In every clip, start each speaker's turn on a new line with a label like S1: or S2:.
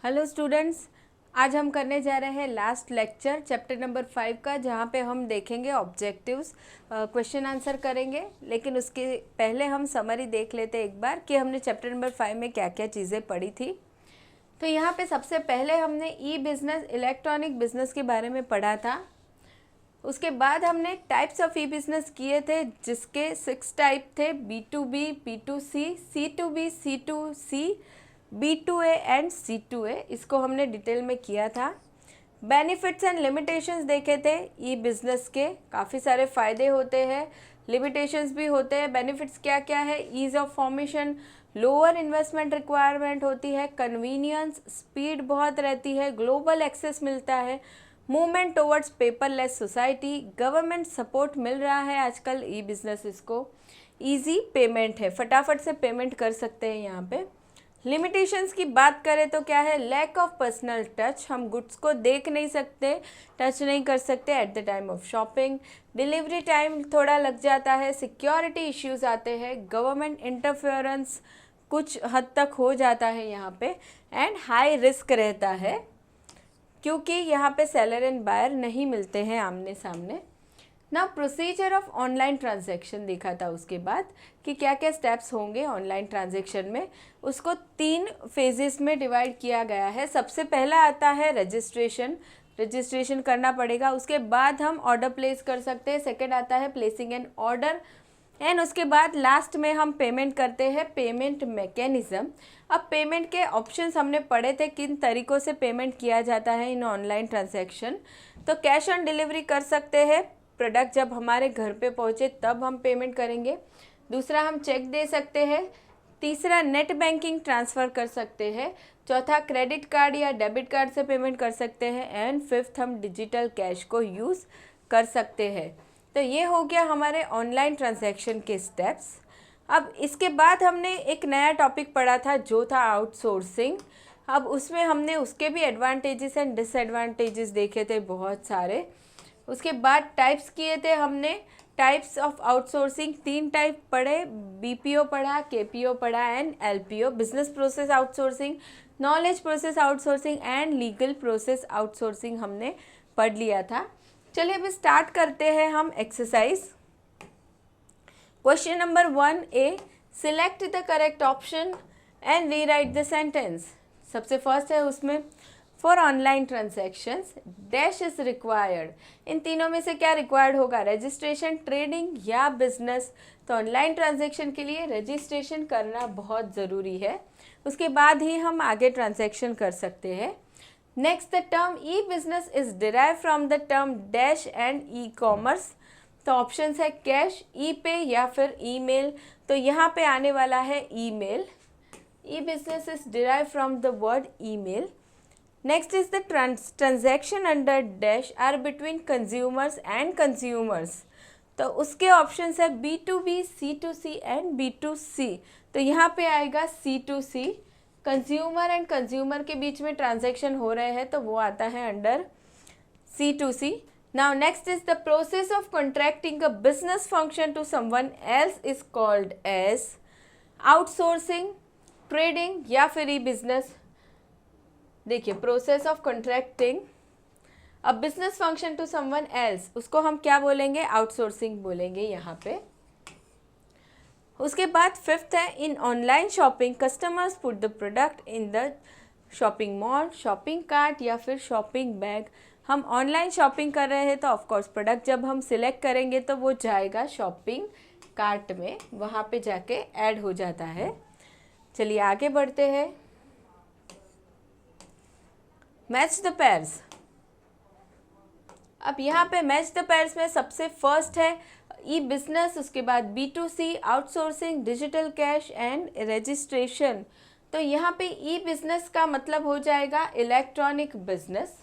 S1: Hello students, आज हम करने जा रहे हैं लास्ट लेक्चर चैप्टर नंबर 5 का, जहाँ पे हम देखेंगे ऑब्जेक्टिव्स, क्वेश्चन आंसर करेंगे। लेकिन उसके पहले हम समरी देख लेते हैं एक बार कि हमने चैप्टर नंबर 5 में क्या क्या चीज़ें पढ़ी थी। तो यहाँ पे सबसे पहले हमने ई बिज़नेस, इलेक्ट्रॉनिक बिजनेस के बारे में पढ़ा था। उसके बाद हमने टाइप्स ऑफ ई बिज़नेस किए थे, जिसके 6 टाइप थे: B2B, B2C, C2B, C2C, B2A and C2A। इसको हमने डिटेल में किया था। बेनिफिट्स एंड लिमिटेशंस देखे थे। ई बिज़नेस के काफ़ी सारे फ़ायदे होते हैं, लिमिटेशंस भी होते हैं। बेनिफिट्स क्या क्या है? Ease of formation, lower investment requirement होती है, कन्वीनियंस, स्पीड बहुत रहती है, ग्लोबल एक्सेस मिलता है, movement towards paperless society, government support मिल रहा है आजकल ई बिज़नेस को, ईजी पेमेंट है, फटाफट से पेमेंट कर सकते हैं यहाँ पे। लिमिटेशंस की बात करें तो क्या है? लैक ऑफ पर्सनल टच, हम गुड्स को देख नहीं सकते, टच नहीं कर सकते at the time of shopping. Delivery time थोड़ा लग जाता है, सिक्योरिटी इश्यूज आते हैं, गवर्नमेंट इंटरफेरेंस कुछ हद तक हो जाता है यहाँ पे, एंड हाई रिस्क रहता है क्योंकि यहाँ पे सेलर एंड बायर नहीं मिलते हैं आमने सामने ना। प्रोसीजर ऑफ ऑनलाइन ट्रांजैक्शन देखा था उसके बाद कि क्या क्या स्टेप्स होंगे ऑनलाइन ट्रांजैक्शन में। उसको 3 फेजेस में डिवाइड किया गया है। सबसे पहला आता है रजिस्ट्रेशन करना पड़ेगा। उसके बाद हम ऑर्डर प्लेस कर सकते हैं। सेकंड आता है प्लेसिंग एन ऑर्डर, एंड उसके बाद लास्ट में हम पेमेंट करते हैं, पेमेंट मैकेनिज़्म। अब पेमेंट के ऑप्शंस हमने पढ़े थे, किन तरीक़ों से पेमेंट किया जाता है इन ऑनलाइन ट्रांजैक्शन। तो कैश ऑन डिलीवरी कर सकते हैं, प्रोडक्ट जब हमारे घर पे पहुँचे तब हम पेमेंट करेंगे। दूसरा, हम चेक दे सकते हैं। तीसरा, नेट बैंकिंग ट्रांसफ़र कर सकते हैं। चौथा, क्रेडिट कार्ड या डेबिट कार्ड से पेमेंट कर सकते हैं। एंड फिफ्थ, हम डिजिटल कैश को यूज़ कर सकते हैं। तो ये हो गया हमारे ऑनलाइन ट्रांजैक्शन के स्टेप्स। अब इसके बाद हमने एक नया टॉपिक पढ़ा था जो था आउटसोर्सिंग। अब उसमें हमने उसके भी एडवांटेजेस एंड डिसएडवांटेजेस देखे थे बहुत सारे। उसके बाद टाइप्स किए थे हमने, टाइप्स ऑफ आउटसोर्सिंग 3 टाइप पढ़े, BPO पढ़ा, KPO पढ़ा and LPO, business process outsourcing, knowledge process outsourcing and legal process outsourcing हमने पढ़ लिया था। चलिए अभी स्टार्ट करते हैं हम exercise. Question number 1A, select the correct option and rewrite the sentence. सबसे फर्स्ट है उसमें, for online transactions dash is required. इन तीनों में से क्या रिक्वायर्ड होगा? रजिस्ट्रेशन, ट्रेडिंग या बिजनेस। तो ऑनलाइन ट्रांजैक्शन के लिए रजिस्ट्रेशन करना बहुत ज़रूरी है, उसके बाद ही हम आगे ट्रांजैक्शन कर सकते हैं। Next, the term e business is derive from the term dash and e commerce. तो ऑप्शन है कैश, ई पे या फिर ईमेल। तो यहाँ पे आने वाला है email. E business is derive from the word email. Next is the transaction under dash are between consumers and consumers। तो उसके ऑप्शन है B2B, C2C एंड B2C। तो यहाँ पे आएगा C2C, कंज्यूमर एंड कंज्यूमर के बीच में ट्रांजैक्शन हो रहे हैं तो वो आता है under C2C। Now next is the process of contracting a business function to someone else is called as outsourcing, trading या फिर ई बिजनेस। देखिए, process of contracting a business function to someone else, उसको हम क्या बोलेंगे? Outsourcing बोलेंगे यहाँ पे। उसके बाद फिफ्थ है, in online shopping customers put the product in the shopping mall, shopping cart या फिर शॉपिंग बैग। हम ऑनलाइन शॉपिंग कर रहे हैं तो ऑफकोर्स प्रोडक्ट जब हम सिलेक्ट करेंगे तो वो जाएगा शॉपिंग कार्ट में, वहाँ पे जाके ऐड हो जाता है। चलिए आगे बढ़ते हैं। Match the pairs. अब यहाँ पे मैच द पेयर्स में सबसे फर्स्ट है ई बिजनेस, उसके बाद B2C, outsourcing, digital cash and registration. तो यहाँ पे ई बिजनेस का मतलब हो जाएगा इलेक्ट्रॉनिक बिजनेस,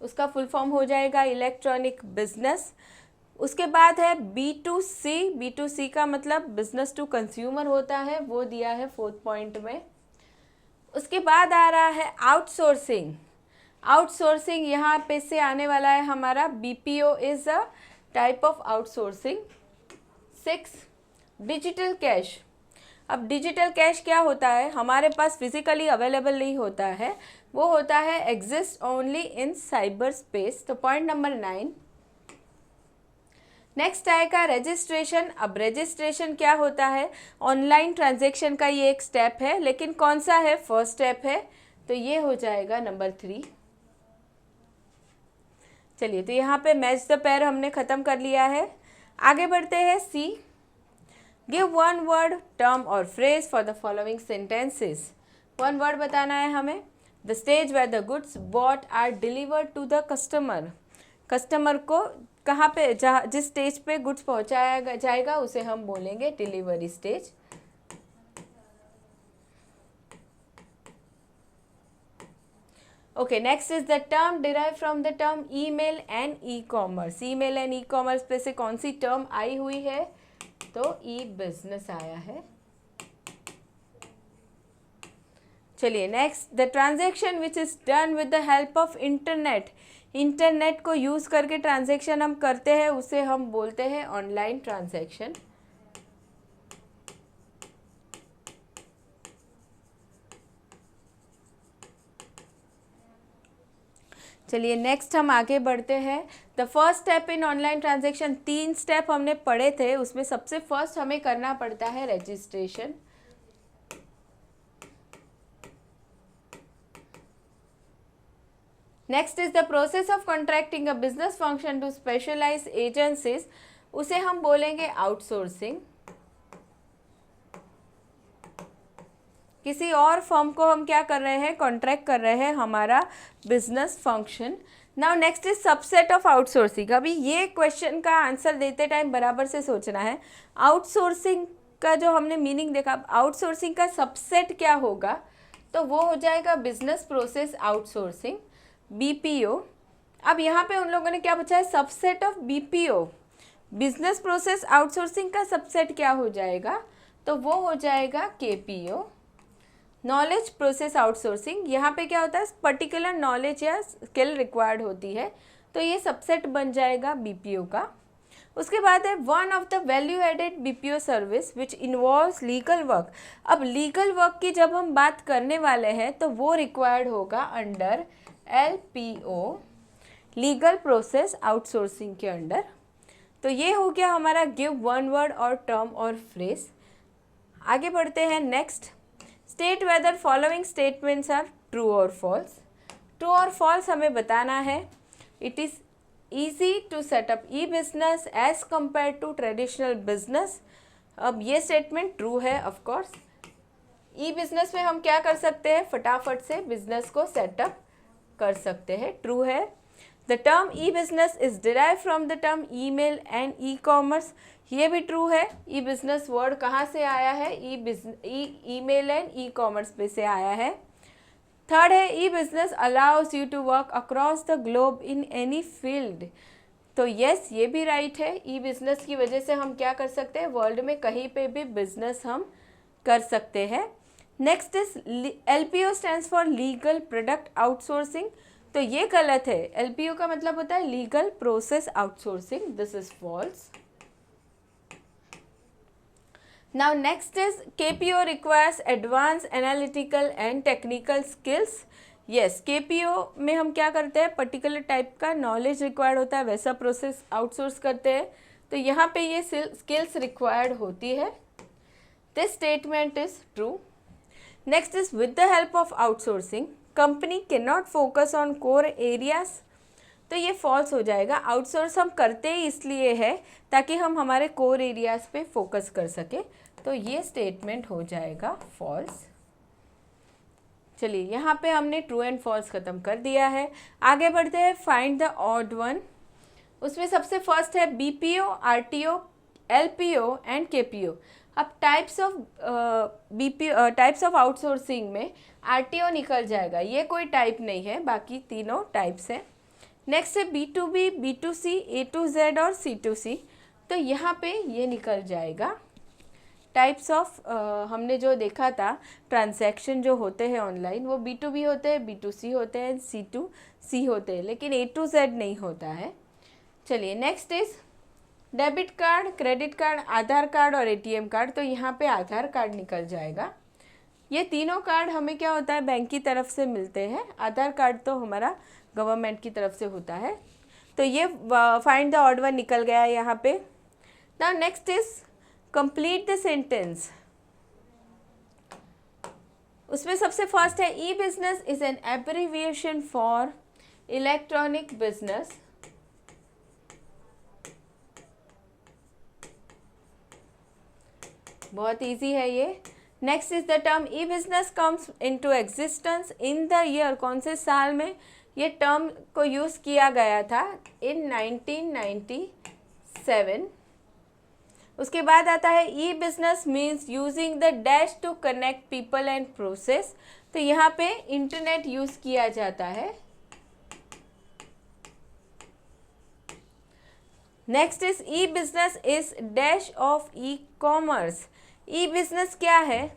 S1: उसका फुल फॉर्म हो जाएगा इलेक्ट्रॉनिक बिजनेस। उसके बाद है B2C, B2C का मतलब बिजनेस टू कंज्यूमर होता है, वो दिया है 4th पॉइंट में। उसके बाद आ रहा है आउटसोर्सिंग। आउटसोर्सिंग यहाँ पे से आने वाला है हमारा BPO is a type of outsourcing. 6, digital cash. अब डिजिटल कैश क्या होता है, हमारे पास फिजिकली अवेलेबल नहीं होता है, वो होता है exist only in cyber space. तो पॉइंट नंबर 9। नेक्स्ट आएगा रजिस्ट्रेशन। अब रजिस्ट्रेशन क्या होता है, ऑनलाइन ट्रांजैक्शन का ये एक स्टेप है, लेकिन कौन सा है, फर्स्ट स्टेप है, तो ये हो जाएगा नंबर 3। चलिए, तो यहाँ पे मैच द पेयर हमने ख़त्म कर लिया है। आगे बढ़ते हैं C. Give one word term और phrase for the following sentences. One word बताना है हमें। The stage where the goods bought are delivered to the customer. Customer को कहाँ पे, जहाँ जिस स्टेज पे गुड्स पहुँचाया जाएगा उसे हम बोलेंगे delivery stage. Okay, next is the term derive from the term email and e commerce. Email and e commerce पे से कौन सी टर्म आई हुई है, तो ई बिजनेस आया है। चलिए next, the transaction which is done with the help of internet. Internet को यूज़ करके ट्रांजैक्शन हम करते हैं, उसे हम बोलते हैं ऑनलाइन ट्रांजैक्शन। चलिए नेक्स्ट हम आगे बढ़ते हैं। The first step in online transaction, 3 step हमने पढ़े थे, उसमें सबसे फर्स्ट हमें करना पड़ता है registration. Next is the process of contracting a business function to specialise agencies, उसे हम बोलेंगे आउटसोर्सिंग। किसी और फर्म को हम क्या कर रहे हैं, कॉन्ट्रैक्ट कर रहे हैं हमारा business function. Now next is subset of outsourcing. अभी ये क्वेश्चन का आंसर देते टाइम बराबर से सोचना है। आउटसोर्सिंग का जो हमने मीनिंग देखा, आउटसोर्सिंग का सबसेट क्या होगा, तो वो हो जाएगा बिजनेस प्रोसेस आउटसोर्सिंग, बीपीओ। अब यहाँ पे उन लोगों ने क्या पूछा है, subset of BPO. Business process outsourcing का सबसेट क्या हो जाएगा, तो वो हो जाएगा केपीओ। नॉलेज प्रोसेस आउटसोर्सिंग, यहाँ पे क्या होता है, पर्टिकुलर नॉलेज या स्किल रिक्वायर्ड होती है, तो ये सबसेट बन जाएगा बीपीओ का। उसके बाद है one of the value added BPO service which involves legal work. अब लीगल वर्क की जब हम बात करने वाले हैं तो वो रिक्वायर्ड होगा under LPO, legal process outsourcing के अंडर। तो ये हो गया हमारा गिव वन वर्ड और टर्म और फ्रेज। आगे बढ़ते हैं next. State whether following statements are true और फॉल्स। ट्रू और फॉल्स हमें बताना है। It is easy to set up e business as compare to traditional business. अब ये स्टेटमेंट ट्रू है ऑफ कोर्स। ई बिजनेस में हम क्या कर सकते हैं, फटाफट से बिजनेस को सेटअप कर सकते हैं, ट्रू है। The term e business is derive from the term E mail and e commerce, ये भी ट्रू है। ई बिजनेस वर्ड कहाँ से आया है, e mail and e commerce पे से आया है। थर्ड है e business allows you to work across the globe in any field. तो यस, ये भी राइट है। ई बिजनेस की वजह से हम क्या कर सकते हैं, वर्ल्ड में कहीं पे भी बिजनेस हम कर सकते हैं। Next is LPO stands for legal product outsourcing, तो ये गलत है। एलपीओ का मतलब होता है legal process outsourcing, this is false. Now next is KPO requires advanced analytical and technical skills. Yes, KPO में हम क्या करते हैं, पर्टिकुलर टाइप का नॉलेज रिक्वायर्ड होता है, वैसा प्रोसेस आउटसोर्स करते हैं, तो यहाँ पे ये स्किल्स रिक्वायर्ड होती है। This statement is true. Next is with the help of outsourcing company can not focus on core areas, तो ये फॉल्स हो जाएगा। आउटसोर्स हम करते ही इसलिए है ताकि हम हमारे कोर एरियाज पे फोकस कर सके, तो ये स्टेटमेंट हो जाएगा फॉल्स। चलिए यहाँ पे हमने ट्रू एंड फॉल्स ख़त्म कर दिया है। आगे बढ़ते हैं फाइंड द ऑड वन। उसमें सबसे फर्स्ट है BPO, RTO, LPO and KPO. अब टाइप्स ऑफ आउटसोर्सिंग में आरटीओ निकल जाएगा, ये कोई टाइप नहीं है, बाकी तीनों टाइप्स हैं। नेक्स्ट है B2B, B2C, A2Z और C2C, तो यहाँ पे ये निकल जाएगा। टाइप्स ऑफ हमने जो देखा था ट्रांजैक्शन जो होते हैं ऑनलाइन, वो B2B होते हैं, B2C होते हैं, C2C होते हैं, लेकिन A2Z नहीं होता है। चलिए next is debit card, credit card, Aadhaar card और एटीएम कार्ड। तो यहाँ पे आधार कार्ड निकल जाएगा। ये तीनों कार्ड हमें क्या होता है, बैंक की तरफ से मिलते हैं। आधार कार्ड तो हमारा गवर्नमेंट की तरफ से होता है। तो ये फाइंड द ऑड वन निकल गया यहाँ पे। Now next is complete the sentence. उसमें सबसे फर्स्ट है e business is an abbreviation for electronic business. बहुत इजी है ये। Next is the term e business comes into existence in the year. कौन से साल में ये टर्म को यूज़ किया गया था? इन 1997। उसके बाद आता है e business means using the dash to connect people and process. तो यहाँ पे इंटरनेट यूज़ किया जाता है। Next is e business is dash of e commerce. E business क्या है?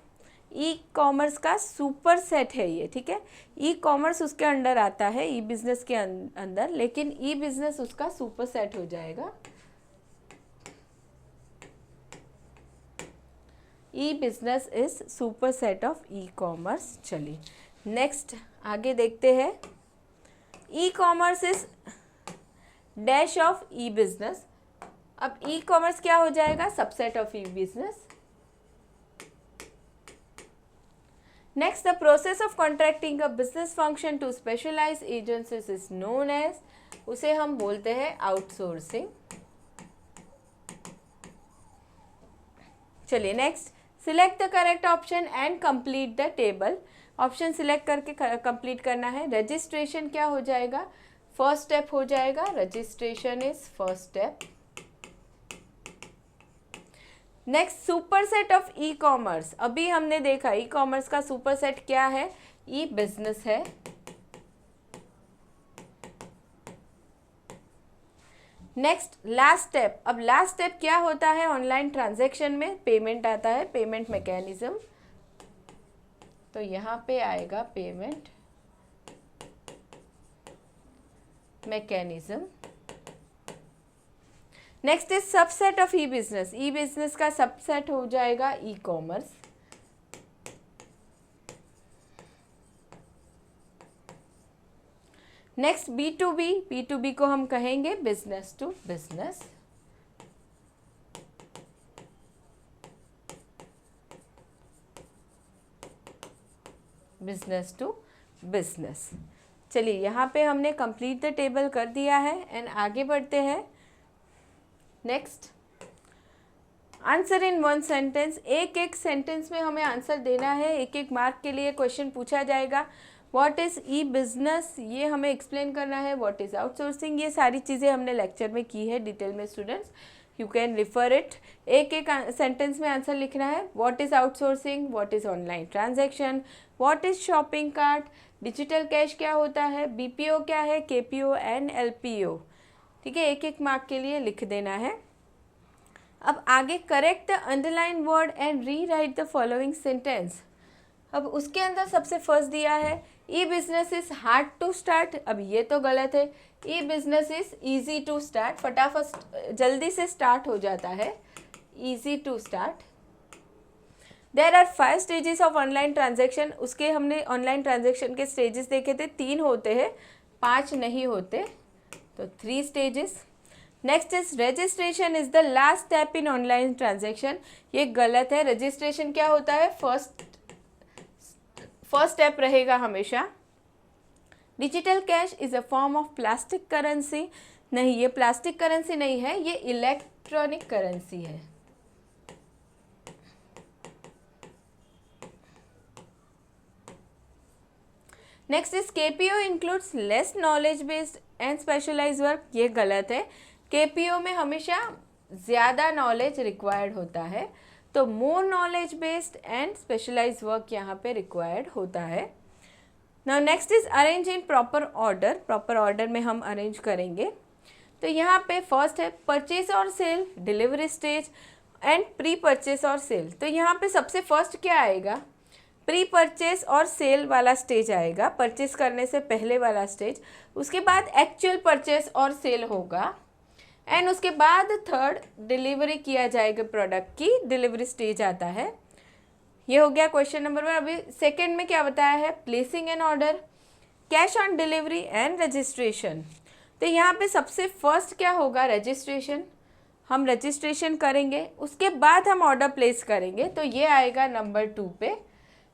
S1: ई कॉमर्स का सुपर सेट है ये, ठीक है। ई कॉमर्स उसके अंडर आता है, ई बिजनेस के अंदर, लेकिन ई बिजनेस उसका सुपर सेट हो जाएगा। E business is super set of e commerce. चलिए नेक्स्ट आगे देखते हैं। E commerce is dash of e business. अब ई कॉमर्स क्या हो जाएगा? Subset of e business. Next, the process of contracting a business function to specialise agencies is known as, उसे हम बोलते हैं आउटसोर्सिंग। चलिए next, select the correct option and complete the table. Option select करके complete करना है। Registration क्या हो जाएगा? फर्स्ट स्टेप हो जाएगा। Registration is first step. Next, super set of e commerce. अभी हमने देखा ई कॉमर्स का सुपर सेट क्या है? ई बिजनेस है। Next, last step. अब लास्ट स्टेप क्या होता है? ऑनलाइन ट्रांजैक्शन में पेमेंट आता है, पेमेंट मैकेनिज्म। तो यहाँ पे आएगा payment mechanism. Next is subset of e business. E business का सबसेट हो जाएगा e commerce. Next, B to B. B to B को हम कहेंगे business to business. Business to business. चलिए यहाँ पे हमने कंप्लीट द टेबल कर दिया है एंड आगे बढ़ते हैं। Next, answer in one sentence. एक एक सेंटेंस में हमें आंसर देना है। एक एक मार्क के लिए क्वेश्चन पूछा जाएगा। व्हाट इज़ ई बिजनेस, ये हमें एक्सप्लेन करना है। व्हाट इज़ आउटसोर्सिंग, ये सारी चीज़ें हमने लेक्चर में की है डिटेल में। Students you can refer it. एक एक सेंटेंस में आंसर लिखना है। What is outsourcing, what is online transaction, what is shopping cart, digital cash क्या होता है, बीपीओ क्या है, केपीओ एंड एलपीओ। ठीक है, एक एक मार्क के लिए लिख देना है। अब आगे, correct the underline word and rewrite the following sentence. अब उसके अंदर सबसे फर्स्ट दिया है e business is hard to start. अब ये तो गलत है। E business is easy to start, फटाफट जल्दी से स्टार्ट हो जाता है। Easy to start. There are 5 stages of online transaction. उसके हमने ऑनलाइन ट्रांजेक्शन के स्टेजेस देखे थे, 3 होते हैं, 5 नहीं होते, तो 3 stages. Next is registration is the last step in online transaction. ये गलत है। रजिस्ट्रेशन क्या होता है? फर्स्ट स्टेप रहेगा हमेशा। Digital cash is a form of plastic currency. नहीं, ये प्लास्टिक करेंसी नहीं है, ये इलेक्ट्रॉनिक करेंसी है। Next is KPO includes less knowledge based and specialised work. ये गलत है। केपीओ में हमेशा ज़्यादा नॉलेज रिक्वायर्ड होता है, तो more knowledge based and specialised work यहाँ पे रिक्वायर्ड होता है। Now next is arrange in proper order. Proper order में हम अरेंज करेंगे। तो यहाँ पे फर्स्ट है परचेज और sale, delivery stage and pre purchase और सेल। तो यहाँ पे सबसे फर्स्ट क्या आएगा? प्री परचेज और सेल वाला स्टेज आएगा, परचेज करने से पहले वाला स्टेज। उसके बाद एक्चुअल परचेज और सेल होगा एंड उसके बाद थर्ड डिलीवरी किया जाएगा, प्रोडक्ट की डिलीवरी स्टेज आता है। ये हो गया क्वेश्चन नंबर 1। अभी सेकंड में क्या बताया है, placing an order, cash on delivery and registration. तो यहाँ पे सबसे फर्स्ट क्या होगा, रजिस्ट्रेशन। हम रजिस्ट्रेशन करेंगे, उसके बाद हम ऑर्डर प्लेस करेंगे, तो ये आएगा नंबर 2 पे।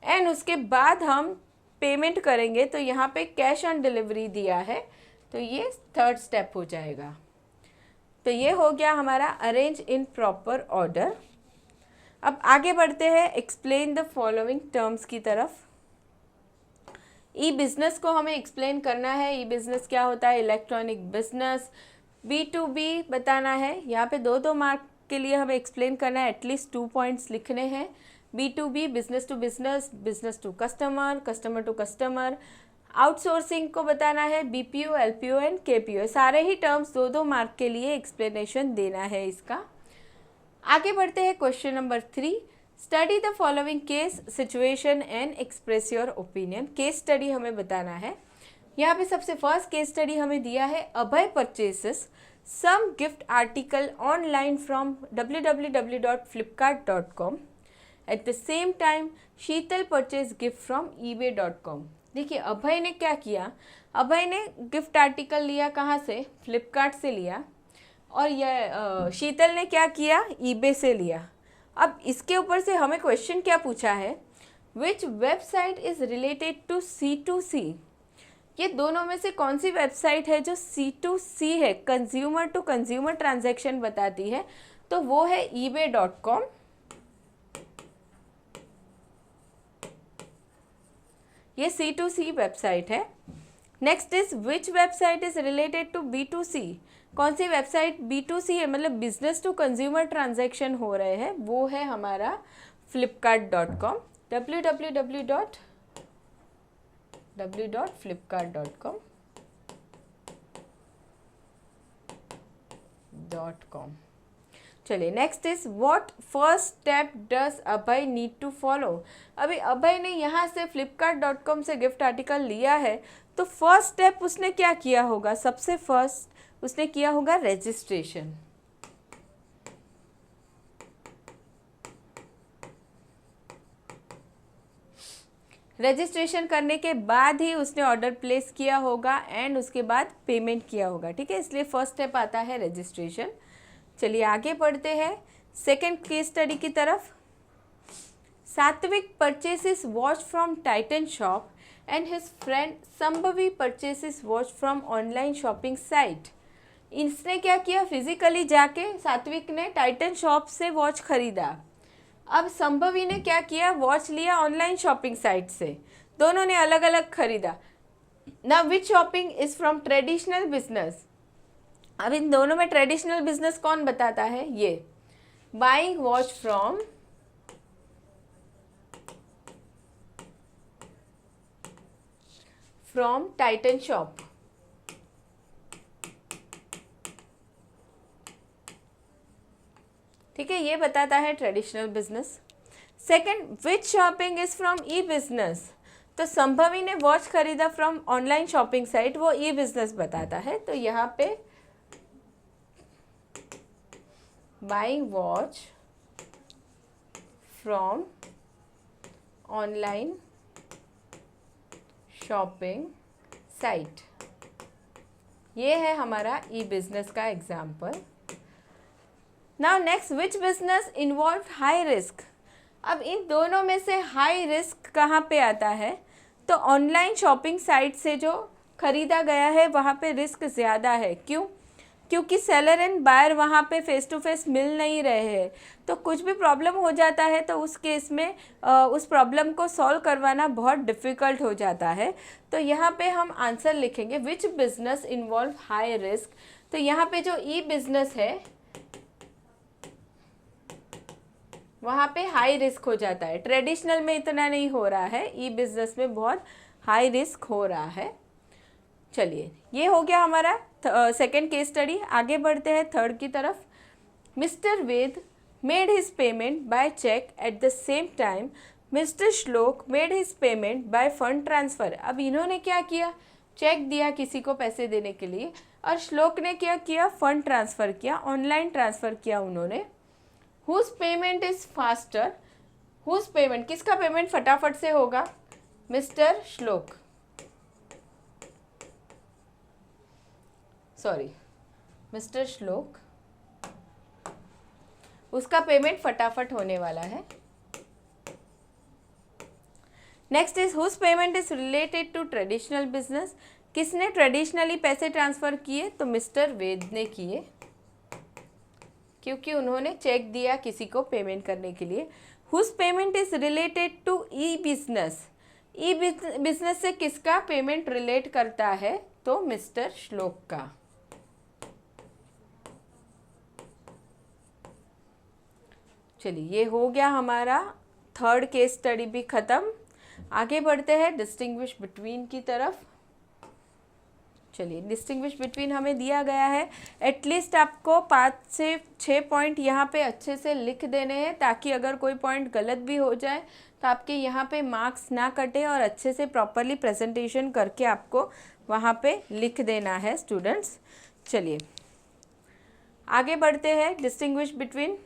S1: एंड उसके बाद हम पेमेंट करेंगे, तो यहाँ पे कैश ऑन डिलीवरी दिया है, तो ये थर्ड स्टेप हो जाएगा। तो ये हो गया हमारा अरेंज इन प्रॉपर ऑर्डर। अब आगे बढ़ते हैं एक्सप्लेन द फॉलोइंग टर्म्स की तरफ। ई बिजनेस को हमें एक्सप्लेन करना है। ई बिजनेस क्या होता है, इलेक्ट्रॉनिक बिजनेस। B2B बताना है। यहाँ पे 2 मार्क के लिए हमें एक्सप्लेन करना है, एटलीस्ट 2 पॉइंट्स लिखने हैं। B2B business to business, business to customer, customer to customer. Outsourcing को बताना है, BPO, LPO एंड KPO। सारे ही टर्म्स 2 मार्क के लिए एक्सप्लेनेशन देना है इसका। आगे बढ़ते हैं question number 3। Study the following case situation and express your opinion. Case study हमें बताना है। यहाँ पे सबसे फर्स्ट केस स्टडी हमें दिया है, Abhay purchases some gift article online from www.flipkart.com। At the same time Sheetal purchase gift from ebay.com। देखिए अभय ने क्या किया, अभय ने गिफ्ट आर्टिकल लिया कहाँ से, फ्लिपकार्ट से लिया, और यह शीतल ने क्या किया, ईबे से लिया। अब इसके ऊपर से हमें क्वेश्चन क्या पूछा है, which website is related to C2C। ये दोनों में से कौन सी वेबसाइट है जो C2C है, कंज्यूमर टू कंज्यूमर ट्रांजैक्शन बताती है, तो वो है ebay.com। ये C2C वेबसाइट है। Next is which website is related to B2C। कौन सी वेबसाइट B2C है, मतलब बिजनेस टू कंज्यूमर ट्रांजैक्शन हो रहे हैं, वो है हमारा flipkart.com, www.flipkart.com। चलिए next is what first step does Abhay need to follow. अभी अभय ने यहाँ से flipkart.com से गिफ्ट आर्टिकल लिया है, तो फर्स्ट स्टेप उसने क्या किया होगा, सबसे फर्स्ट उसने किया होगा रजिस्ट्रेशन। रजिस्ट्रेशन करने के बाद ही उसने ऑर्डर प्लेस किया होगा एंड उसके बाद पेमेंट किया होगा, ठीक है, इसलिए फर्स्ट स्टेप आता है रजिस्ट्रेशन। चलिए आगे बढ़ते हैं सेकंड केस स्टडी की तरफ। सात्विक purchases watch from Titan shop and his friend Shambhavi purchases watch from online shopping site. इसने क्या किया, फिजिकली जाके सात्विक ने टाइटन शॉप से वॉच खरीदा। अब संभवी ने क्या किया, वॉच लिया ऑनलाइन शॉपिंग साइट से। दोनों ने अलग अलग खरीदा। Now which shopping is from traditional business. अब इन दोनों में ट्रेडिशनल बिजनेस कौन बताता है, ये buying watch from Titan shop. ठीक है, ये बताता है traditional business. Second, which shopping is from E business. तो संभवी ने वॉच खरीदा फ्रॉम ऑनलाइन शॉपिंग साइट, वो ई बिजनेस बताता है। तो यहाँ पे buying watch from online shopping site, ये है हमारा ई बिजनेस का example. Now next, which business involve high risk. अब इन दोनों में से हाई रिस्क कहाँ पे आता है, तो ऑनलाइन शॉपिंग साइट से जो खरीदा गया है वहाँ पे रिस्क ज़्यादा है। क्यों, क्योंकि सेलर एंड बायर वहाँ पे फेस टू फेस मिल नहीं रहे हैं, तो कुछ भी प्रॉब्लम हो जाता है तो उस केस में उस प्रॉब्लम को सॉल्व करवाना बहुत डिफ़िकल्ट हो जाता है। तो यहाँ पे हम आंसर लिखेंगे which business involve high risk. तो यहाँ पे जो ई बिजनेस है वहाँ पे हाई रिस्क हो जाता है, ट्रेडिशनल में इतना नहीं हो रहा है, ई बिजनेस में बहुत हाई रिस्क हो रहा है। चलिए ये हो गया हमारा सेकंड केस स्टडी। आगे बढ़ते हैं थर्ड की तरफ। Mister Ved made his payment by cheque at the same time mister Shlok made his payment by fund transfer. अब इन्होंने क्या किया, चेक दिया किसी को पैसे देने के लिए, और श्लोक ने क्या किया, फंड ट्रांसफ़र किया, ऑनलाइन ट्रांसफ़र किया उन्होंने। Whose payment is faster, whose payment, किसका पेमेंट फटाफट से होगा, मिस्टर श्लोक, सॉरी मिस्टर श्लोक, उसका पेमेंट फटाफट होने वाला है। Next is whose payment is related to traditional business, किसने ट्रेडिशनली पैसे ट्रांसफ़र किए, तो मिस्टर वेद ने किए, क्योंकि उन्होंने चेक दिया किसी को पेमेंट करने के लिए। Whose payment is related to e business, e business से किसका पेमेंट रिलेट करता है, तो मिस्टर श्लोक का। चलिए ये हो गया हमारा थर्ड केस स्टडी भी ख़त्म। आगे बढ़ते हैं डिस्टिंग्विश बिटवीन की तरफ। चलिए डिस्टिंग्विश बिटवीन हमें दिया गया है, एटलीस्ट आपको 5 से 6 पॉइंट यहाँ पे अच्छे से लिख देने हैं, ताकि अगर कोई पॉइंट गलत भी हो जाए तो आपके यहाँ पे मार्क्स ना कटे, और अच्छे से प्रॉपरली प्रेजेंटेशन करके आपको वहाँ पे लिख देना है स्टूडेंट्स। चलिए आगे बढ़ते हैं। Distinguish between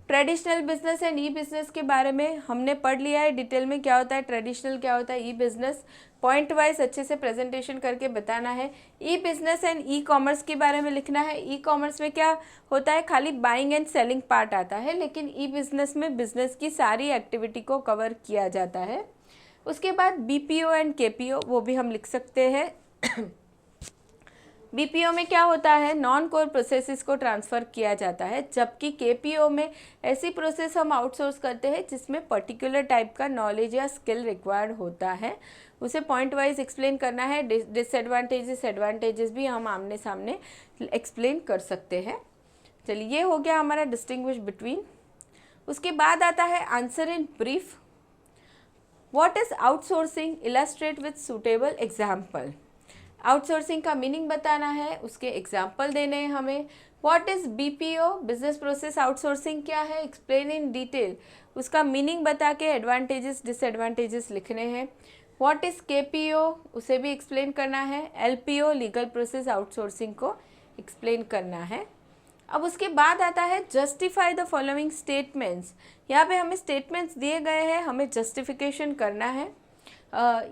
S1: traditional business and E business के बारे में हमने पढ़ लिया है डिटेल में, क्या होता है ट्रेडिशनल, क्या होता है ई बिजनेस, पॉइंट वाइज अच्छे से प्रेजेंटेशन करके बताना है। E business and e commerce के बारे में लिखना है। ई कॉमर्स में क्या होता है, खाली बाइंग एंड सेलिंग पार्ट आता है, लेकिन ई बिजनेस में बिजनेस की सारी एक्टिविटी को कवर किया जाता है। उसके बाद बीपीओ एंड केपीओ, वो भी हम लिख सकते हैं। बीपीओ में क्या होता है, नॉन कोर प्रोसेसेस को ट्रांसफ़र किया जाता है, जबकि केपीओ में ऐसी प्रोसेस हम आउटसोर्स करते हैं जिसमें पर्टिकुलर टाइप का नॉलेज या स्किल रिक्वायर्ड होता है, उसे पॉइंट वाइज एक्सप्लेन करना है। डिसएडवांटेजेस एडवांटेजेस भी हम आमने सामने एक्सप्लेन कर सकते हैं। चलिए ये हो गया हमारा डिस्टिंग्विश बिटवीन। उसके बाद आता है answer in brief. What is outsourcing, illustrate with suitable example. Outsourcing का मीनिंग बताना है, उसके एग्जाम्पल देने हैं हमें। What is BPO, business process outsourcing क्या है, एक्सप्लेन इन डिटेल, उसका मीनिंग बता के एडवांटेजेस डिसएडवांटेजेस लिखने हैं। व्हाट इज़ केपीओ, उसे भी एक्सप्लेन करना है। एलपीओ, लीगल प्रोसेस आउटसोर्सिंग को एक्सप्लेन करना है। अब उसके बाद आता है जस्टिफाई द फॉलोइंग स्टेटमेंट्स। यहाँ पे हमें स्टेटमेंट्स दिए गए हैं, हमें जस्टिफिकेशन करना है।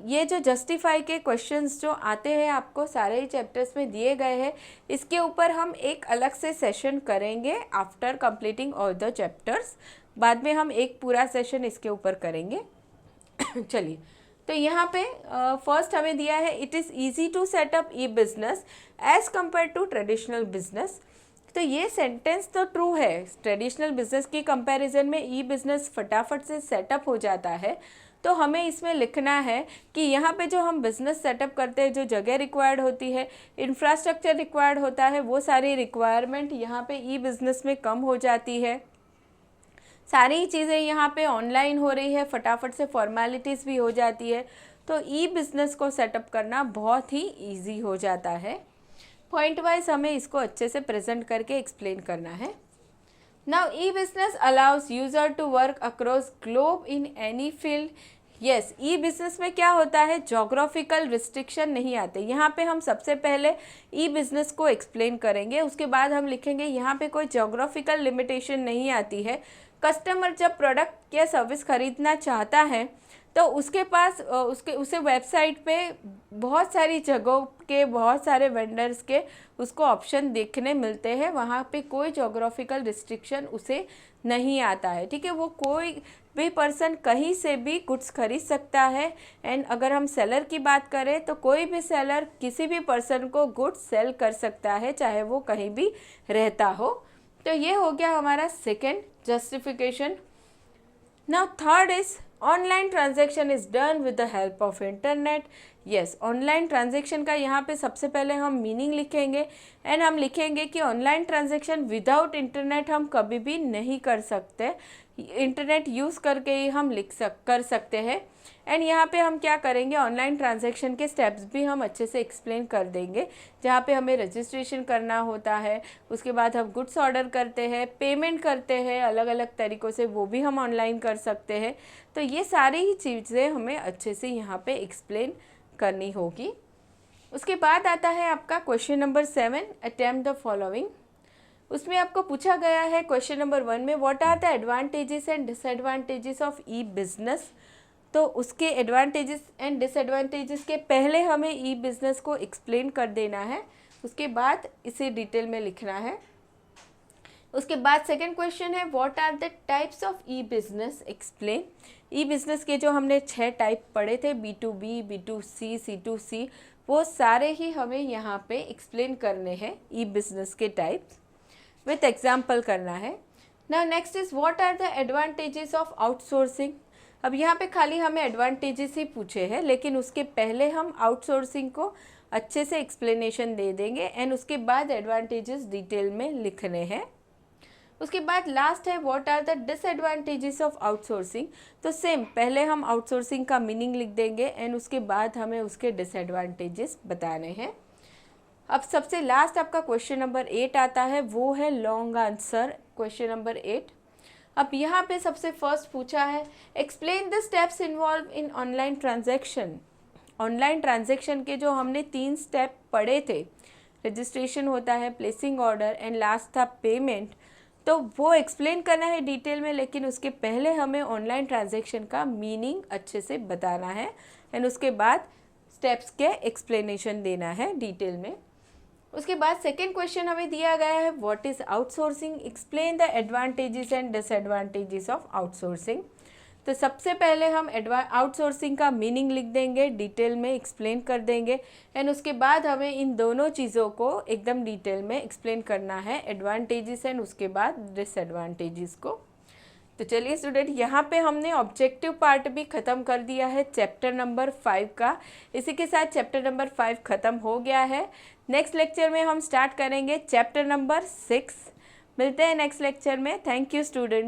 S1: ये जो जस्टिफाई के क्वेश्चंस जो आते हैं आपको सारे ही चैप्टर्स में दिए गए हैं, इसके ऊपर हम एक अलग से सेशन करेंगे after completing all the chapters. बाद में हम एक पूरा सेशन इसके ऊपर करेंगे। चलिए तो यहाँ पे फर्स्ट हमें दिया है, it is easy to set up e business as compare to traditional business. तो ये सेंटेंस तो ट्रू है, ट्रेडिशनल बिजनेस की कंपैरिजन में ई बिजनेस फटाफट से सेटअप हो जाता है। तो हमें इसमें लिखना है कि यहाँ पे जो हम बिज़नेस सेटअप करते हैं, जो जगह रिक्वायर्ड होती है, इंफ्रास्ट्रक्चर रिक्वायर्ड होता है, वो सारी रिक्वायरमेंट यहाँ पे ई बिज़नेस में कम हो जाती है। सारी चीज़ें यहाँ पे ऑनलाइन हो रही है, फटाफट से फॉर्मेलिटीज़ भी हो जाती है, तो ई बिज़नेस को सेटअप करना बहुत ही ईजी हो जाता है। पॉइंट वाइज हमें इसको अच्छे से प्रेजेंट करके एक्सप्लेन करना है। Now e-business allows user to work across globe in any field. Yes, e-business में क्या होता है, जोग्राफिकल रिस्ट्रिक्शन नहीं आते। यहाँ पे हम सबसे पहले e-business को एक्सप्लेन करेंगे, उसके बाद हम लिखेंगे यहाँ पे कोई जोग्राफिकल लिमिटेशन नहीं आती है। कस्टमर जब प्रोडक्ट या सर्विस खरीदना चाहता है तो उसके पास उसे वेबसाइट पे बहुत सारी जगहों के, बहुत सारे वेंडर्स के उसको ऑप्शन देखने मिलते हैं, वहाँ पे कोई जोग्राफिकल रिस्ट्रिक्शन उसे नहीं आता है। ठीक है, वो कोई भी पर्सन कहीं से भी गुड्स खरीद सकता है। एंड अगर हम सेलर की बात करें तो कोई भी सेलर किसी भी पर्सन को गुड्स सेल कर सकता है, चाहे वो कहीं भी रहता हो। तो ये हो गया हमारा second justification. Now third is online transaction is done with the help of internet. Yes, online transaction का यहाँ पे सबसे पहले हम मीनिंग लिखेंगे एंड हम लिखेंगे कि ऑनलाइन ट्रांजेक्शन विदाउट इंटरनेट हम कभी भी नहीं कर सकते, इंटरनेट यूज़ करके ही हम कर सकते हैं। एंड यहाँ पे हम क्या करेंगे, ऑनलाइन ट्रांजैक्शन के स्टेप्स भी हम अच्छे से एक्सप्लेन कर देंगे, जहाँ पे हमें रजिस्ट्रेशन करना होता है, उसके बाद हम गुड्स ऑर्डर करते हैं, पेमेंट करते हैं अलग अलग तरीक़ों से, वो भी हम ऑनलाइन कर सकते हैं। तो ये सारी ही चीज़ें हमें अच्छे से यहाँ पे एक्सप्लेन करनी होगी। उसके बाद आता है आपका question number 7, attempt the following. उसमें आपको पूछा गया है क्वेश्चन नंबर 1 में what are the advantages and disadvantages of e business. तो उसके एडवांटेजेस एंड डिसएडवांटेजेस के पहले हमें ई बिजनेस को एक्सप्लेन कर देना है, उसके बाद इसे डिटेल में लिखना है। उसके बाद सेकंड क्वेश्चन है what are the types of e business, explain. E business के जो हमने 6 टाइप पढ़े थे, B2B, B2C, C2C, वो सारे ही हमें यहाँ पे एक्सप्लेन करने हैं ई बिजनेस के टाइप्स, विथ एग्जाम्पल करना है। Now next is what are the advantages of outsourcing. अब यहाँ पे खाली हमें एडवांटेजेस ही पूछे हैं, लेकिन उसके पहले हम आउटसोर्सिंग को अच्छे से एक्सप्लेनेशन दे देंगे एंड उसके बाद एडवांटेजेस डिटेल में लिखने हैं। उसके बाद लास्ट है what are the disadvantages of outsourcing. तो सेम पहले हम आउटसोर्सिंग का मीनिंग लिख देंगे एंड उसके बाद हमें उसके डिसएडवांटेजेस बताने हैं। अब सबसे लास्ट आपका क्वेश्चन नंबर 8 आता है, वो है लॉन्ग आंसर क्वेश्चन नंबर 8। अब यहाँ पे सबसे फर्स्ट पूछा है explain the steps involve in online transaction. Online transaction के जो हमने 3 स्टेप पढ़े थे, रजिस्ट्रेशन होता है, प्लेसिंग ऑर्डर एंड लास्ट था पेमेंट, तो वो एक्सप्लेन करना है डिटेल में, लेकिन उसके पहले हमें ऑनलाइन ट्रांजैक्शन का मीनिंग अच्छे से बताना है एंड उसके बाद स्टेप्स के एक्सप्लेनेशन देना है डिटेल में। उसके बाद सेकेंड क्वेश्चन हमें दिया गया है what is outsourcing, explain the advantages and disadvantages of outsourcing. तो सबसे पहले हम आउटसोर्सिंग का मीनिंग लिख देंगे, डिटेल में एक्सप्लेन कर देंगे एंड उसके बाद हमें इन दोनों चीज़ों को एकदम डिटेल में एक्सप्लेन करना है, एडवांटेजेस एंड उसके बाद डिसएडवांटेजेस को। तो चलिए स्टूडेंट, यहाँ पे हमने ऑब्जेक्टिव पार्ट भी ख़त्म कर दिया है चैप्टर नंबर 5 का। इसी के साथ चैप्टर नंबर 5 ख़त्म हो गया है। नेक्स्ट लेक्चर में हम स्टार्ट करेंगे चैप्टर नंबर 6। मिलते हैं नेक्स्ट लेक्चर में। Thank you student.